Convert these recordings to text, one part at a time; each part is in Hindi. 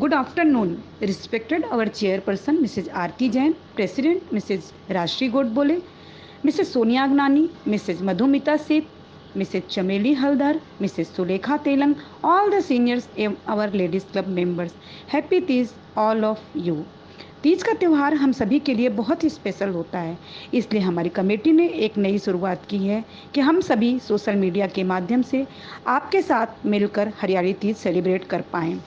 Good afternoon, respected our chairperson, Mrs. Aarti Jain, President, Mrs. Rashri Godbole, Mrs. Sonia Agnani, Mrs. Madhumita Seth, Mrs. Chameli Haldar, Mrs. Sulekha Telang, all the seniors and our ladies club members. Happy Tees all of you. Teej का त्यौहार हम सभी के लिए बहुत ही स्पेशल होता है, इसलिए हमारी कमेटी ने एक नई शुरुआत की है कि हम सभी सोशल मीडिया के माध्यम से आपके साथ मिलकर हरियाली तीज सेलिब्रेट कर पाएँ।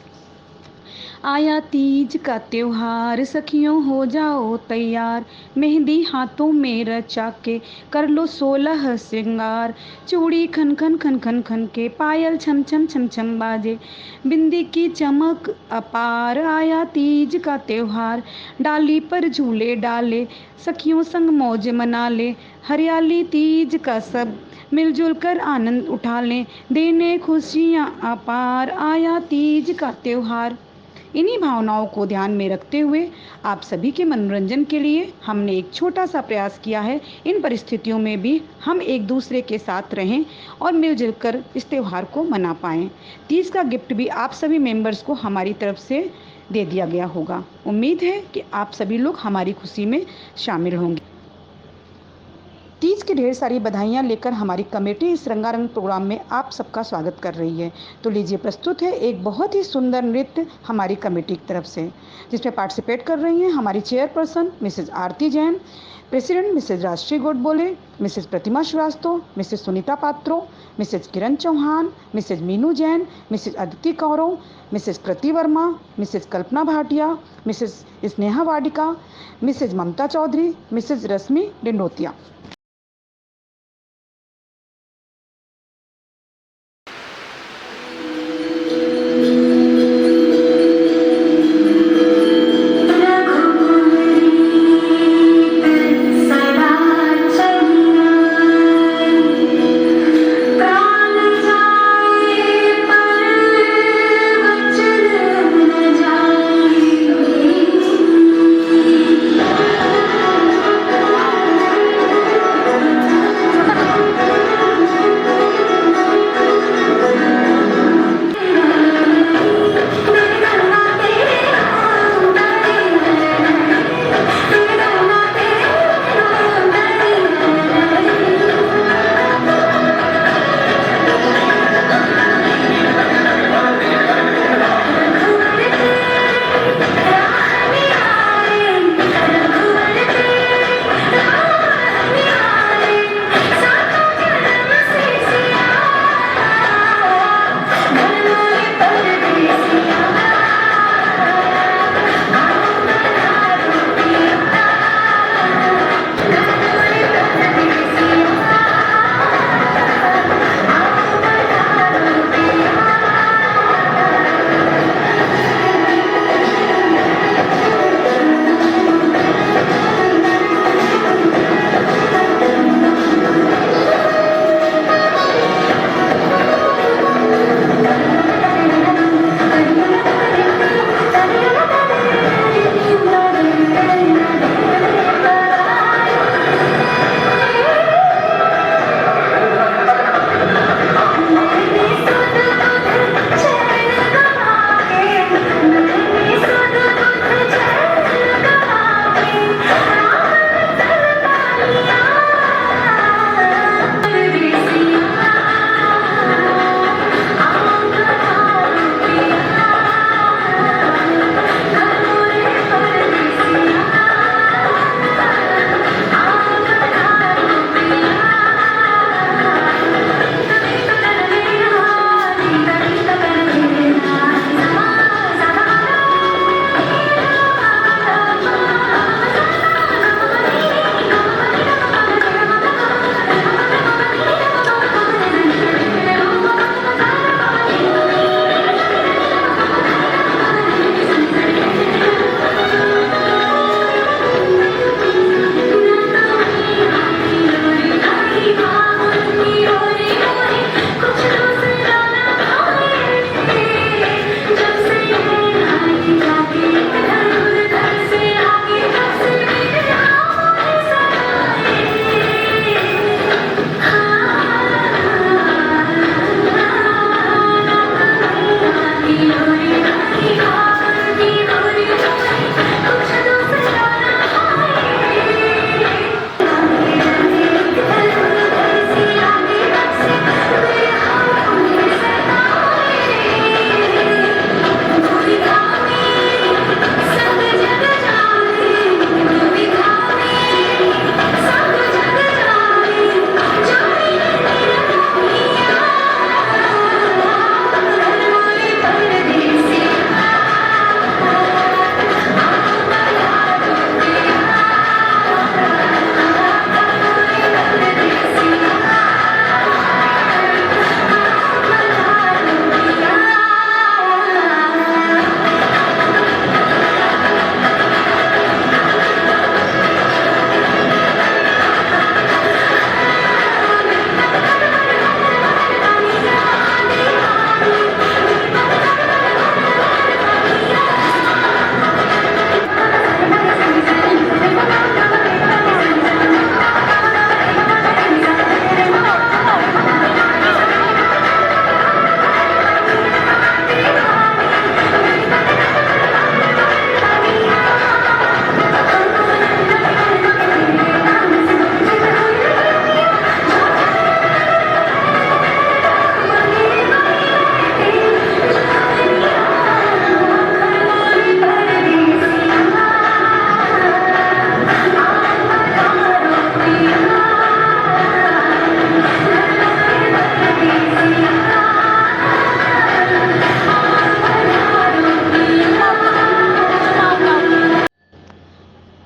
आया तीज का त्योहार, सखियों हो जाओ तैयार, मेहंदी हाथों में रचा के कर लो 16 श्रृंगार, चूड़ी खन खन खन खन खन के पायल छम छम छम छम बाजे, बिंदी की चमक अपार। आया तीज का त्योहार, डाली पर झूले डाले, सखियों संग मौज मना ले, हरियाली तीज का सब मिलजुल कर आनंद उठा लें, देने खुशियाँ अपार। आया तीज का त्योहार। इन्हीं भावनाओं को ध्यान में रखते हुए आप सभी के मनोरंजन के लिए हमने एक छोटा सा प्रयास किया है। इन परिस्थितियों में भी हम एक दूसरे के साथ रहें और मिलजुल कर इस त्यौहार को मना पाएँ। तीज का गिफ्ट भी आप सभी मेंबर्स को हमारी तरफ से दे दिया गया होगा। उम्मीद है कि आप सभी लोग हमारी खुशी में शामिल होंगे। तीज की ढेर सारी बधाइयाँ लेकर हमारी कमेटी इस रंगारंग प्रोग्राम में आप सबका स्वागत कर रही है। तो लीजिए, प्रस्तुत है एक बहुत ही सुंदर नृत्य हमारी कमेटी की तरफ से, जिसमें पार्टिसिपेट कर रही हैं हमारी chairperson Mrs Aarti Jain, president Mrs Rajshree Godbole, Mrs Pratima Srivastava, Mrs Sunita Patro, Mrs Kiran Chauhan, Mrs Meenu Jain, Mrs Aditi Kaurav, Mrs Kriti Verma, Mrs Kalpana Bhatia, Mrs Sneha Wadika, Mrs Mamta Chaudhary, Mrs Rashmi Dindotiya.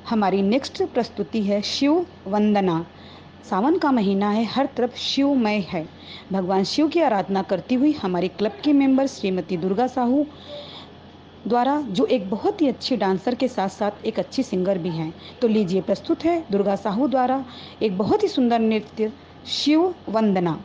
हमारी नेक्स्ट प्रस्तुति है शिव वंदना। सावन का महीना है, हर तरफ शिवमय है। भगवान शिव की आराधना करती हुई हमारे क्लब की मेंबर श्रीमती दुर्गा साहू द्वारा, जो एक बहुत ही अच्छी डांसर के साथ साथ एक अच्छी सिंगर भी हैं, तो लीजिए प्रस्तुत है दुर्गा साहू द्वारा एक बहुत ही सुंदर नृत्य शिव वंदना।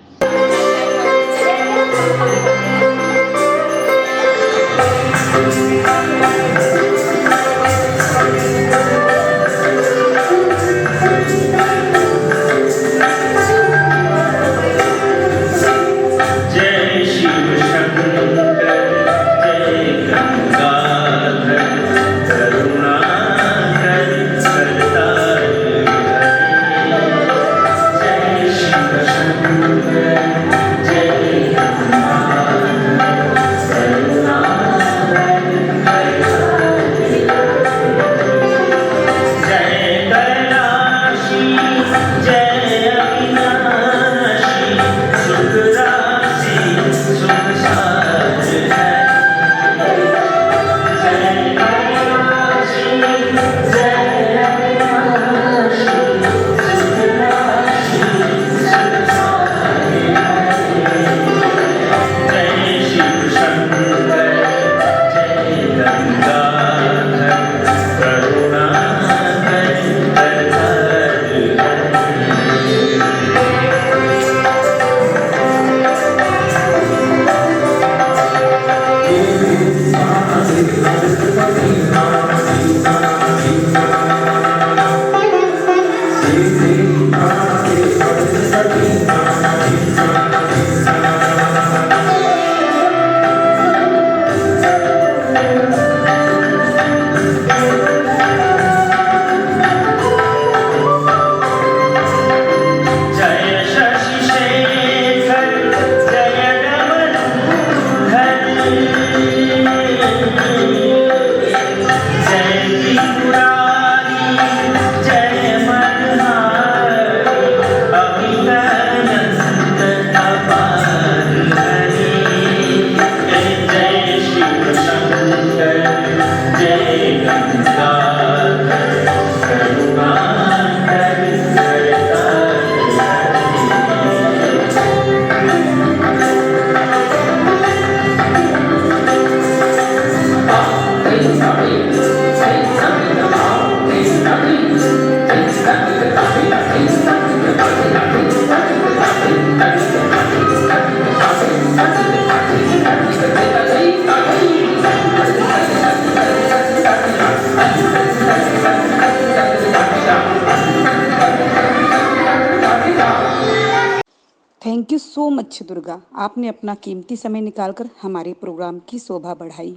Thank you so much Durga, आपने अपना कीमती समय निकालकर हमारे प्रोग्राम की शोभा बढ़ाई।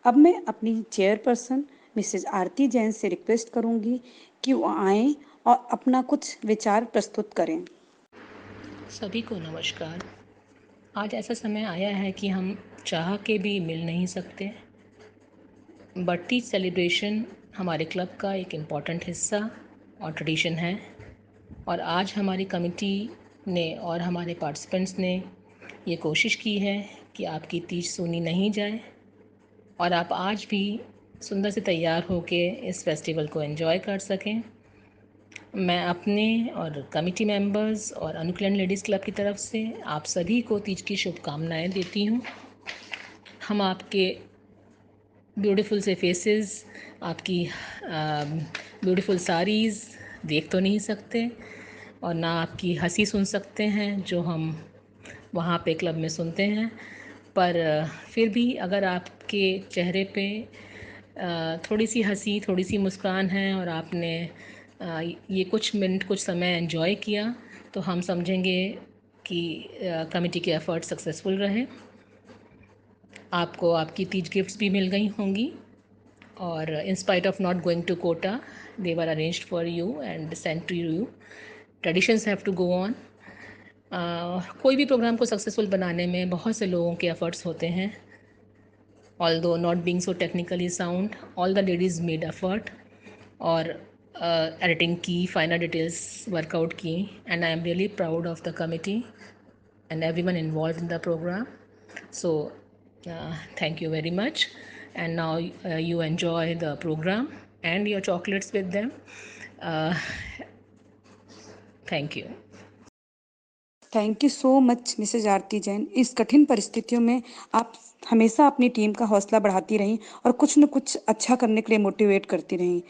अब मैं अपनी चेयरपर्सन मिसेज आरती जैन से रिक्वेस्ट करूंगी कि वो आएं और अपना कुछ विचार प्रस्तुत करें। सभी को नमस्कार। आज ऐसा समय आया है कि हम चाह के भी मिल नहीं सकते। बढ़ती सेलिब्रेशन हमारे क्लब का एक इम्पॉर्टेंट हिस्सा और ट्रेडिशन है, और आज हमारी कमेटी ने और हमारे पार्टिसिपेंट्स ने ये कोशिश की है कि आपकी तीज सूनी नहीं जाए और आप आज भी सुंदर से तैयार होके इस फेस्टिवल को एंजॉय कर सकें। मैं अपने और कमेटी मेंबर्स और अनुकूलन लेडीज़ क्लब की तरफ से आप सभी को तीज की शुभकामनाएं देती हूँ। हम आपके ब्यूटीफुल से फेसेस, आपकी ब्यूटीफुल साड़ीज़ देख तो नहीं सकते और ना आपकी हंसी सुन सकते हैं जो हम वहाँ पे क्लब में सुनते हैं, पर फिर भी अगर आपके चेहरे पे थोड़ी सी हंसी, थोड़ी सी मुस्कान है और आपने ये कुछ मिनट, कुछ समय एंजॉय किया, तो हम समझेंगे कि कमेटी के एफ़र्ट सक्सेसफुल रहे। आपको आपकी तीज गिफ्ट्स भी मिल गई होंगी, और in spite of not going to quota, they were arranged for you and sent to you. Traditions have to go on. कोई भी प्रोग्राम को सक्सेसफुल बनाने में बहुत से लोगों के एफर्ट्स होते हैं. Although not being so technically sound, all the ladies made effort और editing की final details workout की, and I am really proud of the committee and everyone involved in the program. So thank you very much, and now you enjoy the program. and your chocolates with them. Uh, Thank you. Thank you so much Mrs Aarti Jain. इस कठिन परिस्थितियों में आप हमेशा अपनी टीम का हौसला बढ़ाती रहीं और कुछ न कुछ अच्छा करने के लिए मोटिवेट करती रहीं।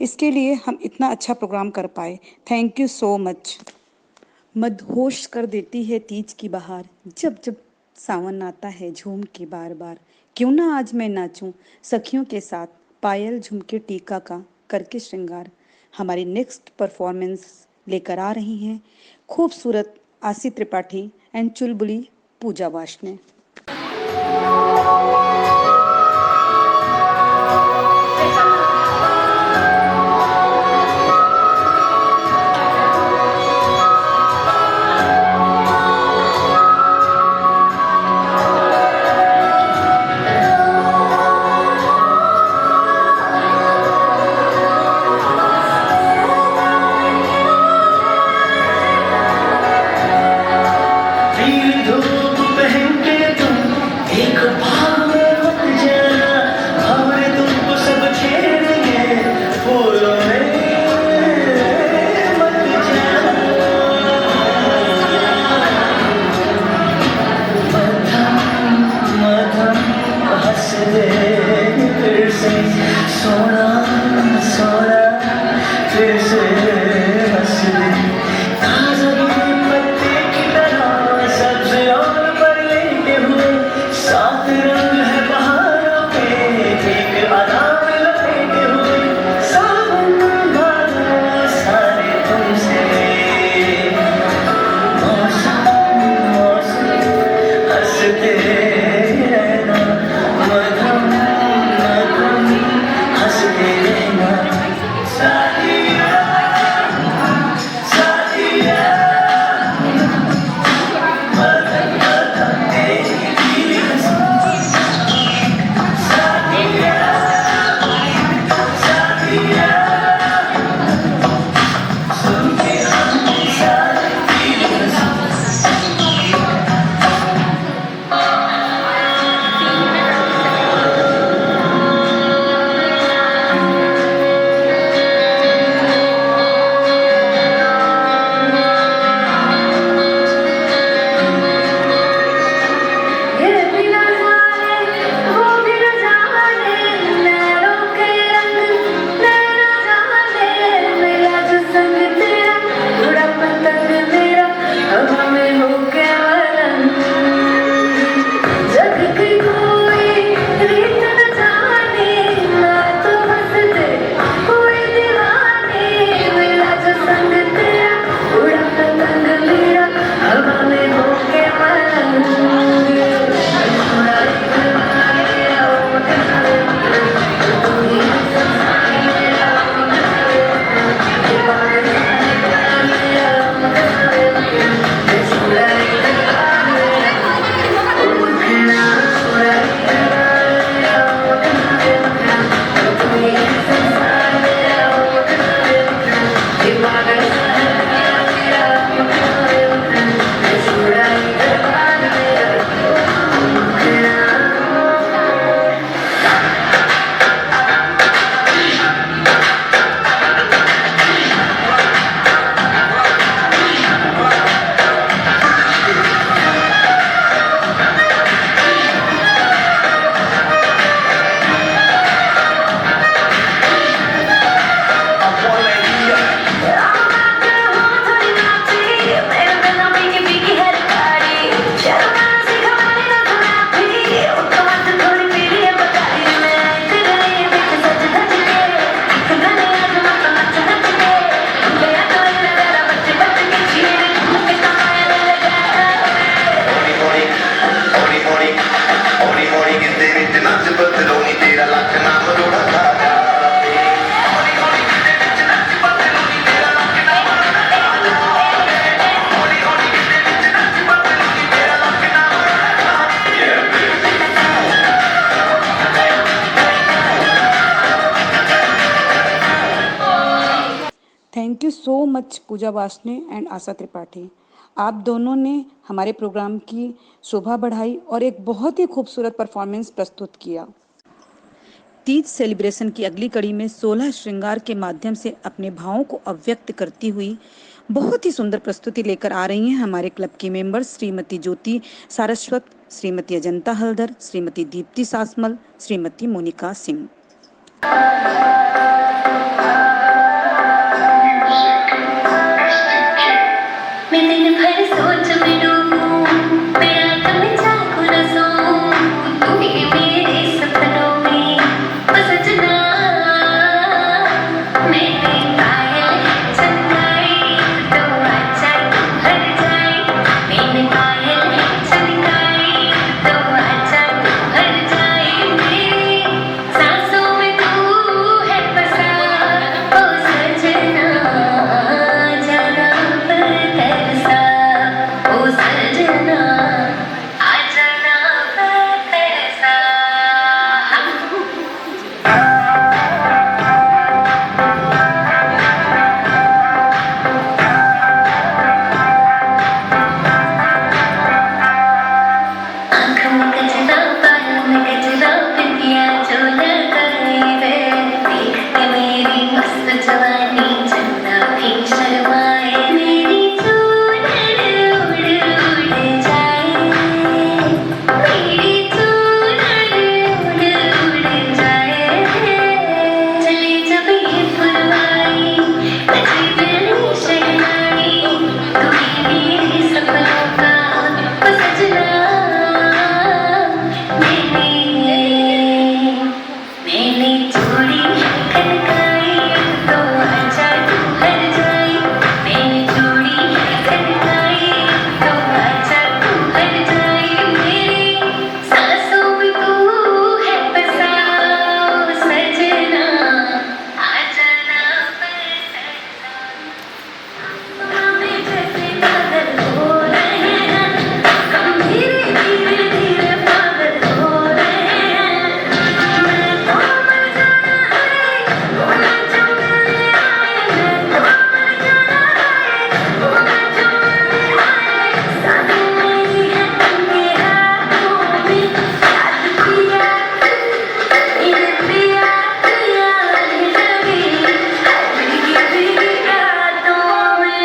इसके लिए हम इतना अच्छा प्रोग्राम कर पाए। Thank you so much. मदहोश कर देती है तीज की बहार, जब जब सावन आता है झूम के बार बार। क्यों ना आज मैं नाचूं सखियों के साथ, पायल झुमके टीका का करके श्रृंगार। हमारी नेक्स्ट परफॉर्मेंस लेकर आ रही हैं खूबसूरत आशी त्रिपाठी एंड चुलबुली पूजा वार्ष्णेय। धूप पहन के तुम एक भाव में मत जाना, भंवरे तुमको सब छेड़ेंगे फूलों में मत जाना। मधम मधम हंस दे फिर से, सोना सोना फिर से हंस दे। ताज़गी पत्ते की तरह सब्ज़ और पर लेटे हुए, सात रंग है बहारों के एक आराम लपेटे हुए। सावन भादो सारे तुमसे, मौसम मौसम हंसते रहना, मधम मधम हंसते रहना। साथिया साथिया मधम मधम तेरी पीली साथिया साथिया सुन के हम सारे पीली ये भी न जाने वो भी न जाने, नैनों के रंग नैना जाने। मेरा जो संग तेरा उड़ा पतंग मेरा, हवा में होके आनंद। जग की कोई रीत न जाने, मैं तो बस तेरी कोई दीवानी। मेरा जो संग तेरा उड़ा पतंग मेरा, हवा में होके आनंद। Thank you so much Pooja Varshney and Asha Tripathi. आप दोनों ने हमारे प्रोग्राम की शोभा बढ़ाई और एक बहुत ही खूबसूरत परफॉर्मेंस प्रस्तुत किया। तीज सेलिब्रेशन की अगली कड़ी में 16 श्रृंगार के माध्यम से अपने भावों को अव्यक्त करती हुई बहुत ही सुंदर प्रस्तुति लेकर आ रही हैं हमारे क्लब की मेंबर्स श्रीमती ज्योति सारस्वत, श्रीमती अजंता हल्दर, श्रीमती दीप्ति सासमल, श्रीमती मोनिका सिंह। मैं दिन भर सोच में डूबूं, मैं रात में जागूं न सोऊं, तू ही मेरे सपनों में ओ सजना। मैंने पायल चमकाई तो आजा तू भर जाए, मैंने पायल चमकाई तो आजा तू भर जाए। मेरी सांसों में तू है बसा ओ सजना, जाना तरसा ओ सजना, आ जाना तरसा। आँख में गजरा, बालों में गजरा, बिंदिया जो लगाई वे, देख के मेरी मस्त जवानी चन्ना भी शर्माए। मेरी चूड़न उड़ उड़ जाए, मेरी चूड़न उड़ उड़ जाए। चले जब ये फुलवारी, बजी बिरनी शहनाई, तू ही मेरे सपनों का ओ सजना। मैंने चूड़ी खनकाई तो आजा तू भर जाए, मैंने चूड़ी खनकाई तो आजा तू भर जाए। मेरी सांसों में तू है बसा ओ सजना, आ जाना तरसा। हमें जैसे पागल हो रहे हैं, हम धीरे धीरे धीरे पागल हो रहे हैं। मैं तो मर जाना है, वो ना जो मिलने आए। मैं तो मर जाना है, वो ना जो मिलने आए। साथ मेरी है उनके हाथों में, याद पिया मेरे पिया पिया लगी भीगी भीगी रातों में।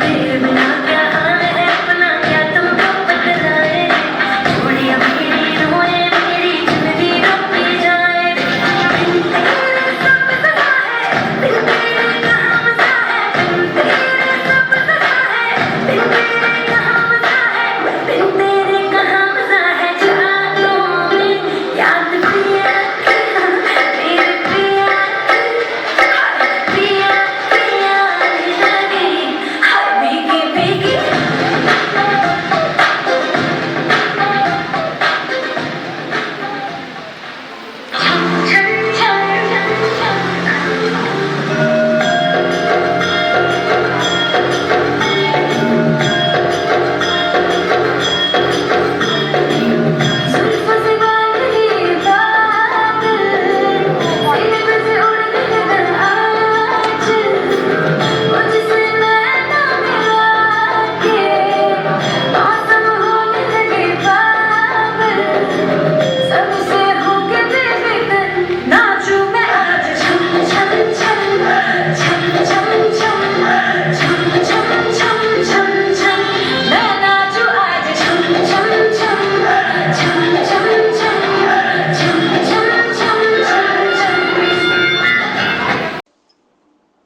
तेरे बिना क्या हाल है अपना, क्या तुमको बतलाए। चूड़ियां मेरी रोए, मेरी जिंदगी रोती जाए। बिन तेरे सब सजा है, बिन तेरे कहाँ मजा है। बिन तेरे सब सजा है, बिन तेरे कहाँ मजा है। बिन तेरे कहाँ मजा है। जादों में याद पिया पिया मेरे पिया पिया पिया लगी हाय भीगी भीगी। छम छम जुल्फों से बांध लिए बादल, सीने पे से उड़ गए आज, मुझसे नैना मिला के मौसम होने लगे पागल। सबसे होके बेफिक्र नाचूं मैं आज, छम छम छम छम छम छम छम छम छम छम छम। मैं नाचूं आज छम छम छम छम छम छम छम छम छम छम।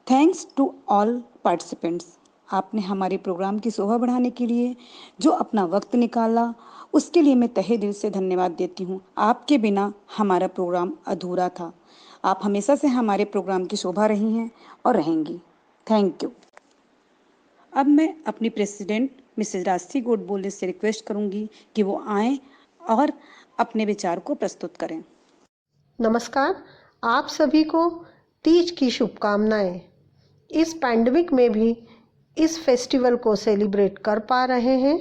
Thanks to all participants. आपने हमारे प्रोग्राम की शोभा बढ़ाने के लिए जो अपना वक्त निकाला, उसके लिए मैं तहे दिल से धन्यवाद देती हूँ। आपके बिना हमारा प्रोग्राम अधूरा था। आप हमेशा से हमारे प्रोग्राम की शोभा रही हैं और रहेंगी। Thank you. अब मैं अपनी प्रेसिडेंट मिसेज राष्ट्रीय गोडबोले से रिक्वेस्ट करूंगी कि वो आएं और अपने विचार को प्रस्तुत करें। नमस्कार, आप सभी को तीज की शुभकामनाएं। इस पैंडमिक में भी इस फेस्टिवल को सेलिब्रेट कर पा रहे हैं,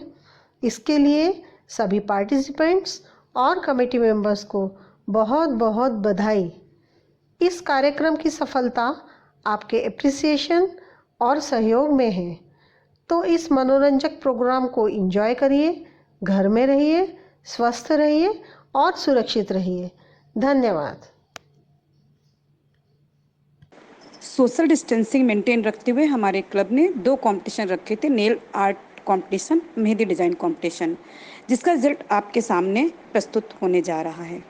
इसके लिए सभी पार्टिसिपेंट्स और कमेटी मेंबर्स को बहुत बहुत बधाई। इस कार्यक्रम की सफलता आपके एप्रिसिएशन और सहयोग में है। तो इस मनोरंजक प्रोग्राम को एंजॉय करिए, घर में रहिए, स्वस्थ रहिए और सुरक्षित रहिए। धन्यवाद। सोशल डिस्टेंसिंग मेंटेन रखते हुए हमारे क्लब ने 2 कंपटीशन रखे थे, nail art competition, mehndi design competition, जिसका रिजल्ट आपके सामने प्रस्तुत होने जा रहा है।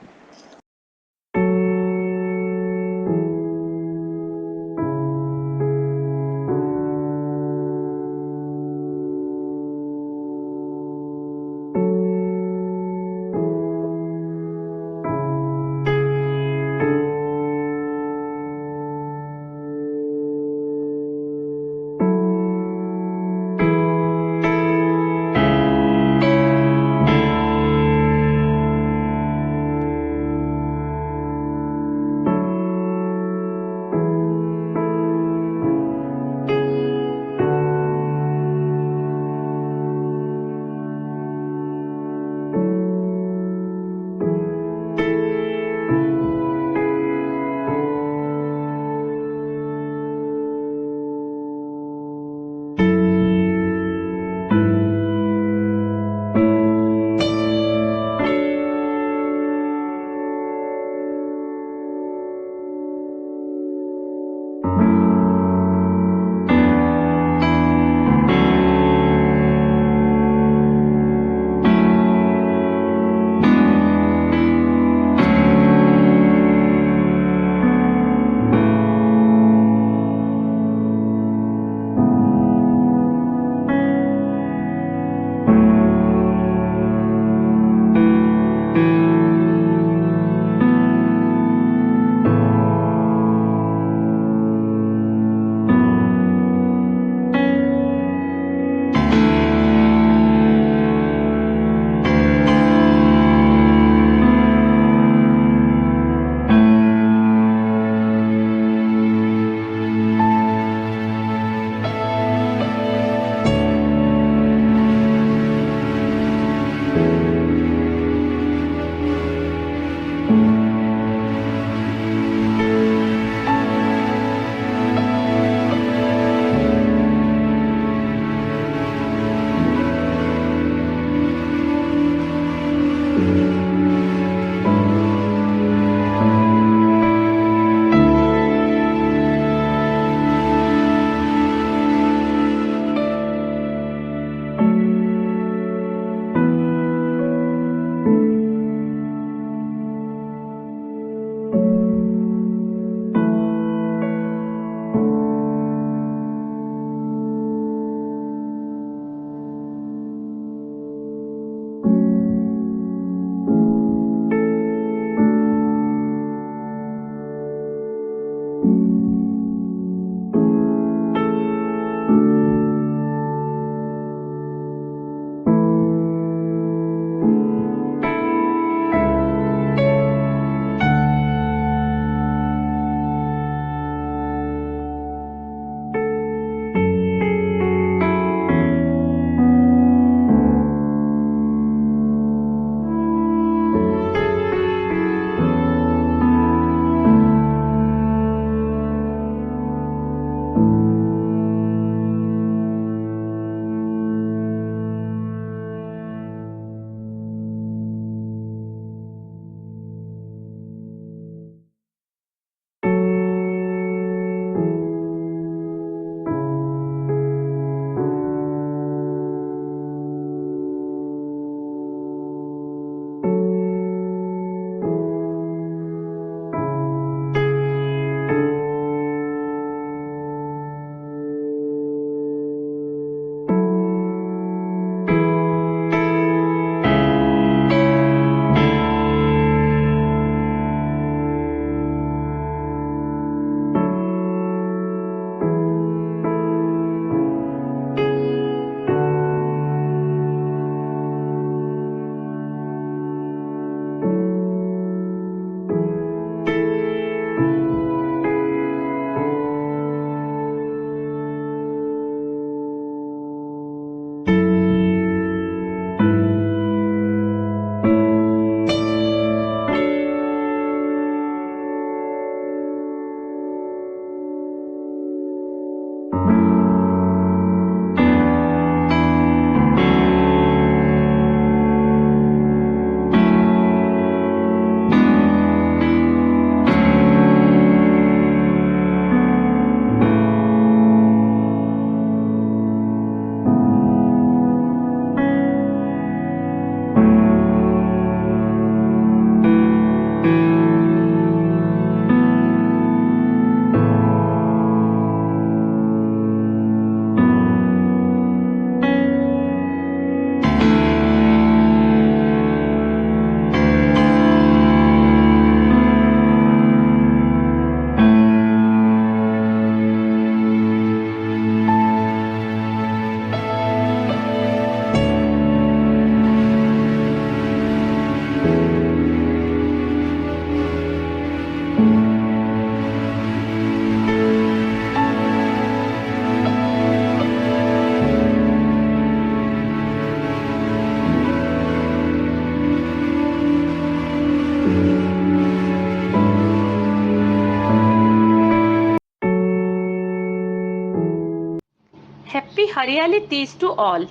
हरियाली तीज टू ऑल।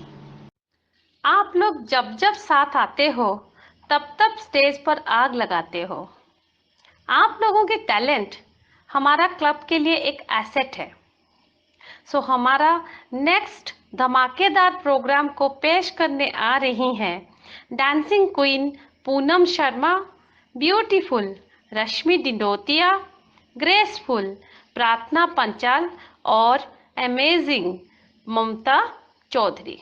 आप लोग जब जब साथ आते हो तब तब स्टेज पर आग लगाते हो। आप लोगों के टैलेंट हमारा क्लब के लिए एक एसेट है। सो हमारा नेक्स्ट धमाकेदार प्रोग्राम को पेश करने आ रही हैं dancing queen Poonam Sharma, beautiful Rashmi Dindotiya, graceful Prarthana Panchal और अमेजिंग ममता चौधरी।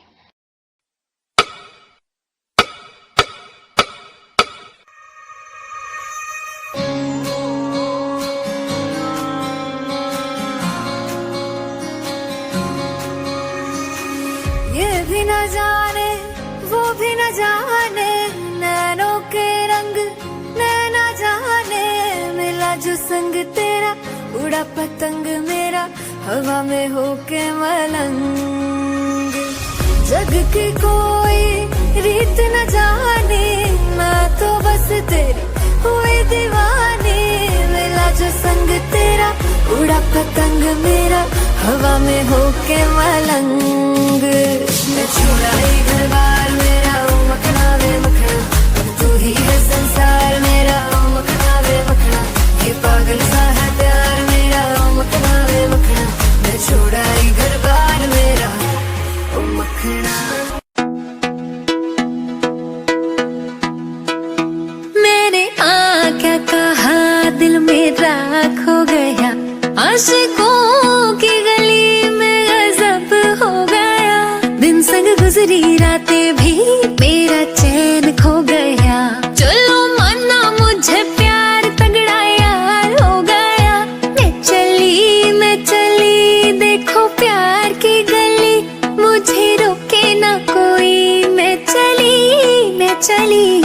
ये भी न जाने वो भी न जाने, नैनों के रंग नैना जाने, मिला जो संग तेरा उड़ा पतंग मेरा हवा में होके मलंग। जग की कोई रीत न जाने, मैं तो बस तेरी हुई दीवानी, मिला जो संग तेरा उड़ा पतंग मेरा हवा में होके मलंग। मैं छोड़ा ही घर बार मेरा मखना वे मखना, अब तू ही है संसार मेरा मखना वे मखना, ये पागल सा है प्यार मेरा मखना वे मखना, मैं छोड़ा ही घर बार मेरा मखना। मैंने क्या कहा दिल मेरा खो गया, आशिकों की गली में गजब हो गया, दिन संग गुजरी रातें भी मेरा चैन खो गया, चलो माना मुझे प्यार तगड़ा यार हो गया। मैं चली देखो प्यार की गली, मुझे रोके ना कोई, मैं चली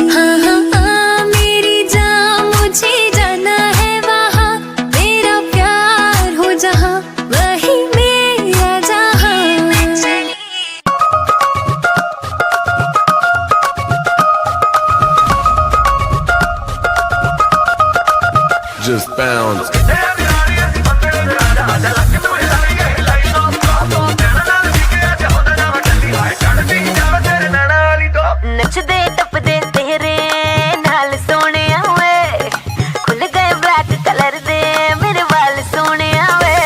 हाँ हाँ हाँ मेरी जान, मुझे जाना है वहाँ, मेरा प्यार हो जहाँ वही मेरा जहाँ। मैं चली Just bounce. नचदे टपदे तेरे नाल सोने वे, खुल गए ब्लैक कलर दे मेरे वाल सोने वे।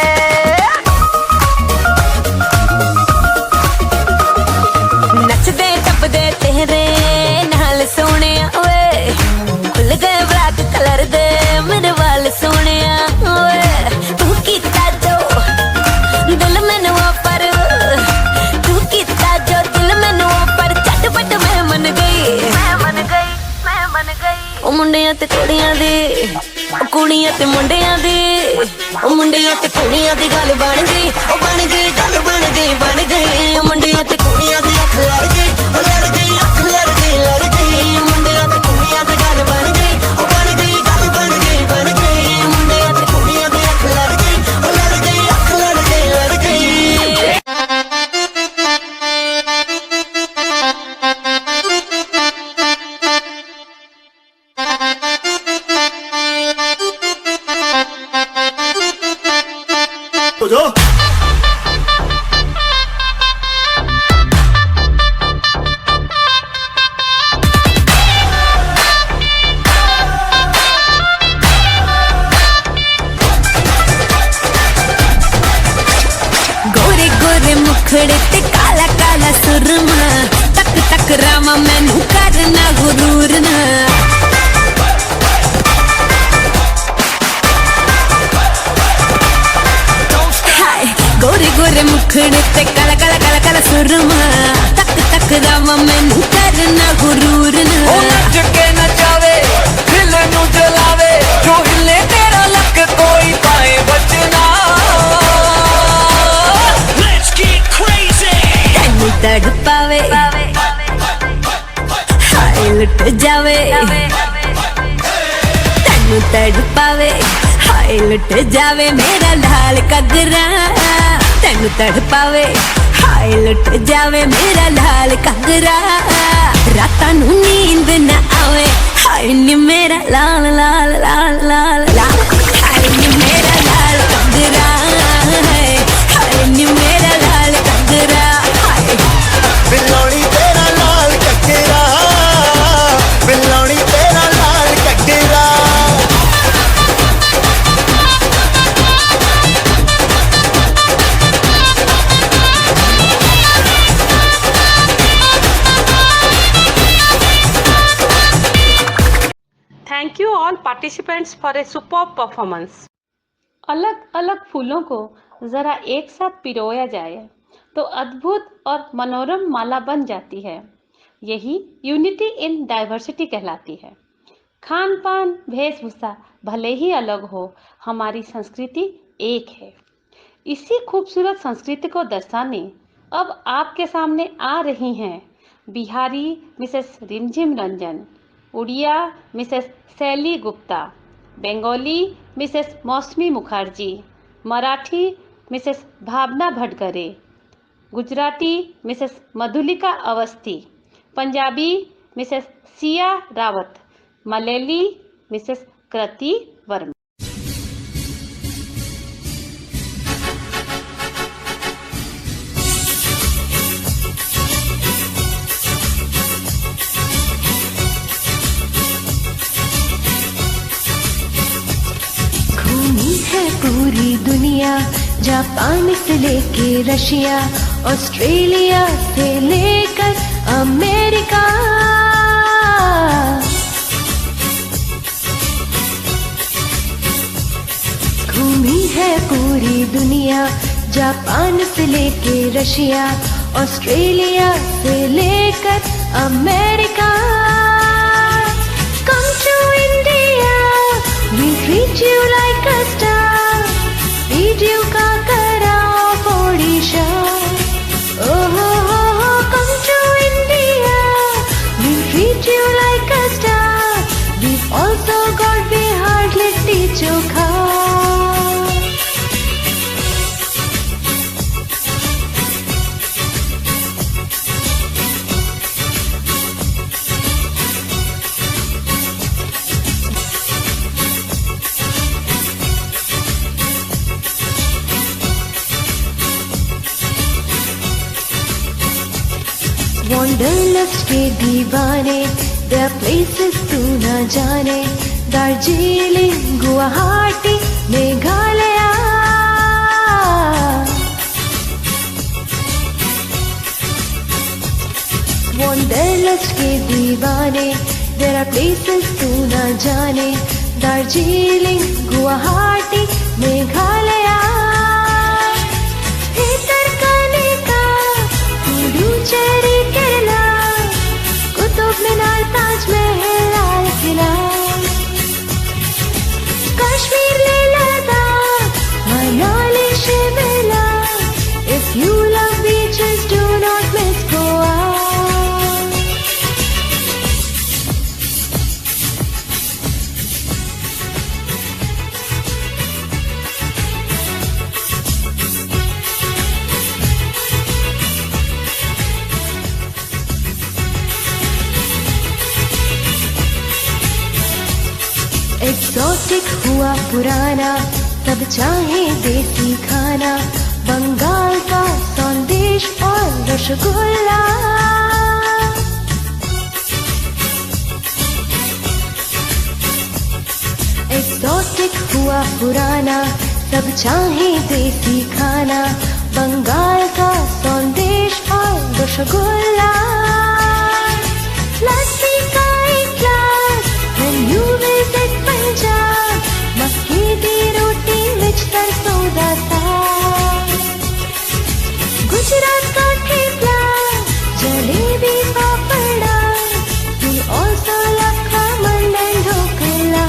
नचदे टपदे तेरे नाल सोने वे, खुल गए ब्लैक कलर दे मेरे वाल सोने वे। तू कीता जो दिल मैनू पर, तू कीता जो दिल मैनू पर, झटपट मैं मन गई, ओ मुंडियां ते कुड़ियां दी, ओ कुड़ियां ते मुंडियां दी, ओ मुंडियां ते कुड़ियां दी गल बन गई, ओ बन गई गल बन गई, ओ मुंडियां ते कुड़ियां दी अख लड़ गई, ओ लड़ गई अख लड़ गई, मुंडियां ते कुड़ियां दी गल बन गई, ओ बन गई गल बन गई, मुंडियां ते कुड़ियां दी अख लड़ गई, ओ लड़ गई अख लड़ गई। गोरे गोरे मुखड़े ते काला काला सुरमा, तक तक रामा मैनू करना गुरूर ना। हाय गोरे गोरे मुखड़े ते काला काला काला काला सुरमा, तक तक रामा मैनू करना गुरूर ना। ओ नच के नचावे दिल नू जलावे, जो हिले तेरा लक कोई पाए बचना। Let's get crazy। तैनू तड़ पावे हाय लुट जावे, तैनू तड़ पावे हाय लुट जावे मेरा लाल कगरा, तैनू तड़ पावे हाय लुट जावे मेरा लाल कगरा। रातां नू नींद न आवे हाय नी मेरा लाल लाल लाल लाल लाल, हाय नी मेरा लाल कगरा, हाय नी मेरा लाल कगरा। Thank you all participants for a superb performance. अलग अलग फूलों को जरा एक साथ पिरोया जाए तो अद्भुत और मनोरम माला बन जाती है। यही यूनिटी इन डाइवर्सिटी कहलाती है। खान पान वेशभूषा भले ही अलग हो, हमारी संस्कृति एक है। इसी खूबसूरत संस्कृति को दर्शाने अब आपके सामने आ रही हैं बिहारी मिसेस रिमझिम रंजन, उड़िया मिसेस शैली Gupta, Bengali Mrs Mausami Mukherjee, Marathi Mrs Bhavna Bhatgare, Gujarati Mrs Madhulika Awasthi, Punjabi Mrs Siya Rawat, Malayali Mrs Kriti Verma. घूमी है पूरी दुनिया, जापान से लेके रशिया, ऑस्ट्रेलिया से लेकर अमेरिका। घूमी है पूरी दुनिया, जापान से लेके रशिया, ऑस्ट्रेलिया से लेकर America. Come to India, we'll treat you like a star, feed you kakara of Odisha. Oh, oh, oh, come to India, we'll treat you like a star. We've also got Bihar litti chokha. Wanderlust के दीवाने, there are places तू ना जाने, दार्जिलिंग, गुवाहाटी, मेघालय। Wanderlust के दीवाने, there are places तू ना जाने, दार्जिलिंग, गुवाहाटी, मेघालय। पुडुचेरी केरला, कुतुब मीनार, ताजमहल, लाल किला, कश्मीर ले Ladakh, Manali Shimla. If you love beaches, do not miss Goa. Exotic हुआ पुराना, सब चाहे देसी खाना, बंगाल का संदेश और रसगुल्ला। एक्सोटिक हुआ पुराना, सब चाहे देसी खाना, बंगाल का संदेश और रसगुल्ला। लस्सी का एक glass when you visit Punjab, मक्के दी रोटी विच सरसों दा साग, गुजरात का thepla, jalebi पापड़ा, we also love khaman and dhokla.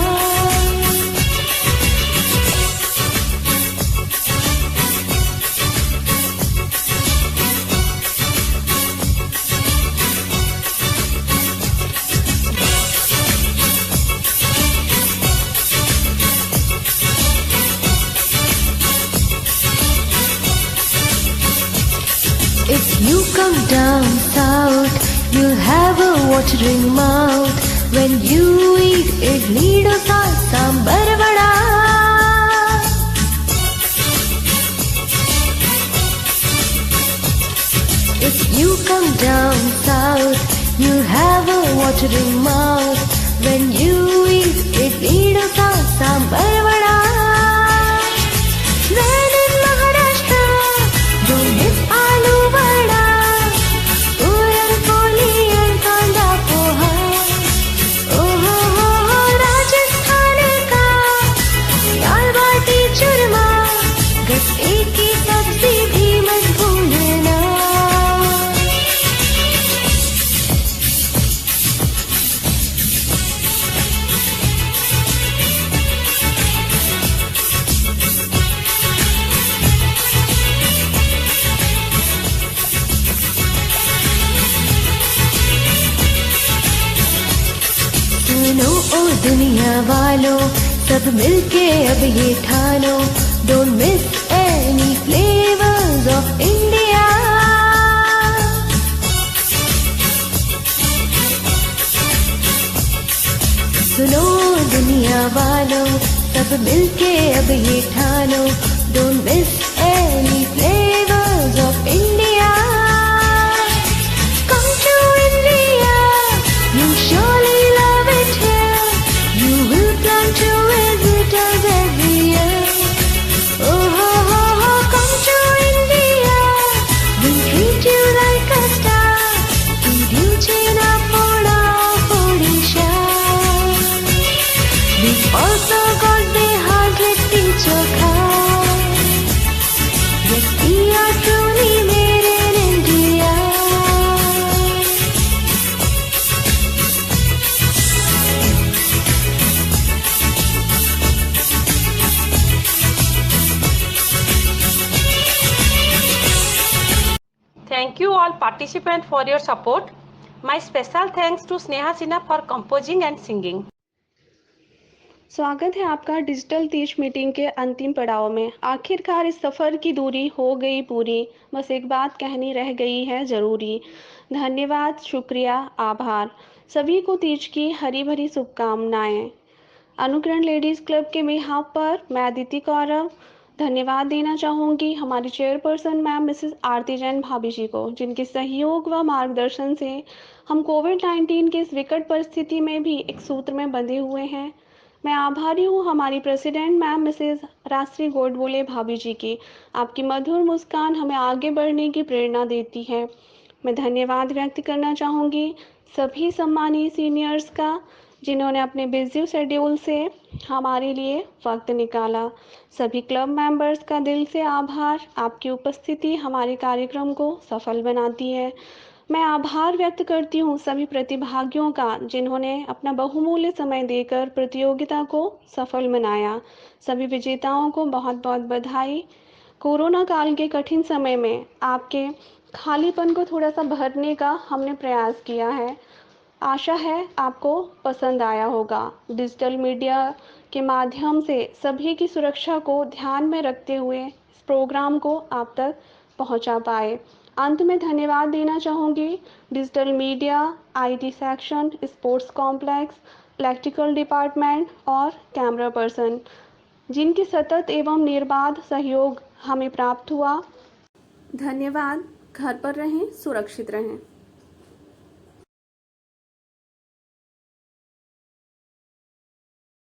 If you come down south, you'll have a watering mouth when you eat idli, dosa, sambar, vada. If you come down south, you'll have a watering mouth when you eat idli, dosa, sambar, vada. When in Maharashtra, don't miss aloo vada, puran poli and kanda poha. Oh, oh, oh, oh, सुनो ओ दुनिया वालों, सब मिलके अब ये ठानो, don't miss any flavours of India. सुनो दुनिया वालों, सब मिलके अब ये ठानो, don't miss any flavours of India. Come to India, you surely love it here. You will plan to visit us every year. Oh ho ho ho, come to India, we'll treat you like a star. Feed you chena poda Odisha. We've also got Bihar litti chokha. Yes, we are truly made in India. Thank you all participants for your support. My special thanks to Sneha Sinha for composing and singing. स्वागत है आपका डिजिटल तीज मीटिंग के अंतिम पड़ाव में। आखिरकार इस सफ़र की दूरी हो गई पूरी, बस एक बात कहनी रह गई है ज़रूरी। धन्यवाद, शुक्रिया, आभार। सभी को तीज की हरी भरी शुभकामनाएं। अनुकरण लेडीज़ क्लब के बिहाफ पर मैं अदिति कौरव धन्यवाद देना चाहूँगी हमारी चेयरपर्सन मैम मिसेस आरती जैन भाभी जी को, जिनके सहयोग व मार्गदर्शन से हम कोविड-19 की इस विकट परिस्थिति में भी एक सूत्र में बंधे हुए हैं। मैं आभारी हूँ हमारी प्रेसिडेंट मैम मिसेस राश्री गोडबोले भाभी जी की। आपकी मधुर मुस्कान हमें आगे बढ़ने की प्रेरणा देती है। मैं धन्यवाद व्यक्त करना चाहूँगी सभी सम्मानीय सीनियर्स का, जिन्होंने अपने बिजी शेड्यूल से हमारे लिए वक्त निकाला। सभी क्लब मेंबर्स का दिल से आभार। आपकी उपस्थिति हमारे कार्यक्रम को सफल बनाती है। मैं आभार व्यक्त करती हूँ सभी प्रतिभागियों का, जिन्होंने अपना बहुमूल्य समय देकर प्रतियोगिता को सफल बनाया। सभी विजेताओं को बहुत बहुत बधाई। कोरोना काल के कठिन समय में आपके खालीपन को थोड़ा सा भरने का हमने प्रयास किया है। आशा है आपको पसंद आया होगा। डिजिटल मीडिया के माध्यम से सभी की सुरक्षा को ध्यान में रखते हुए इस प्रोग्राम को आप तक पहुंचा पाए। अंत में धन्यवाद देना चाहूँगी digital media, IT section, sports complex, electrical department और कैमरा पर्सन, जिनकी सतत एवं निर्बाध सहयोग हमें प्राप्त हुआ। धन्यवाद। घर पर रहें, सुरक्षित रहें।